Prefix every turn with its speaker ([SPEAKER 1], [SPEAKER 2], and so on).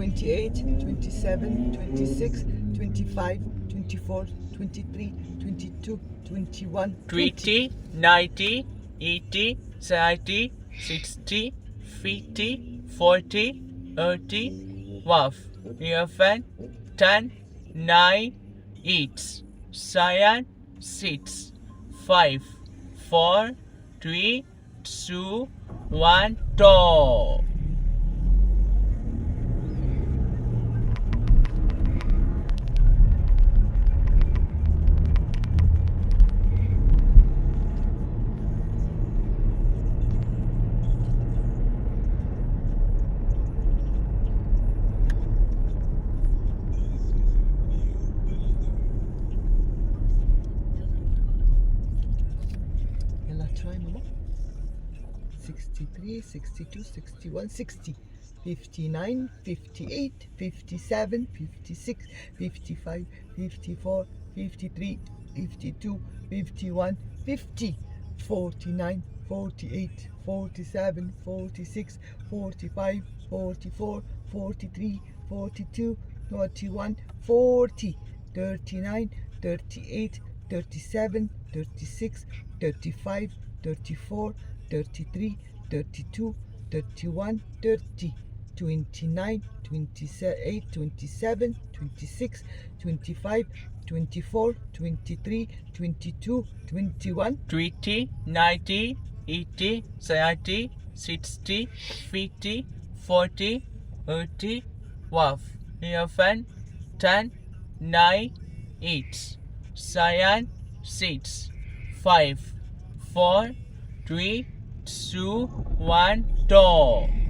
[SPEAKER 1] 28, 27, 26, 25, 24, 23, 22, 21,
[SPEAKER 2] 20, 90, 80, 70, 60, 50, 40, 30, 12, 11, 10, 9, 8, 7, 6, 5, 4, 3, 2, 1, go!
[SPEAKER 1] يلا try ماما. 63, 62, 61, 60, 59, 58, 57, 56, 55, 54, 53, 52, 51, 50, 49, 48, 47, 46, 45, 44, 43, 42, 41, 40, 39, 38, 37, 36, 35, 34, 33, 32, 31, 30, 29, 28, 27, 26, 25, 24, 23, 22, 21,
[SPEAKER 2] 20, 90, 80, 70, 60, 50, 40, 30, 12, 11, 10, 9, 8, 7, 6, 5, 4, 3, 2, 1, go!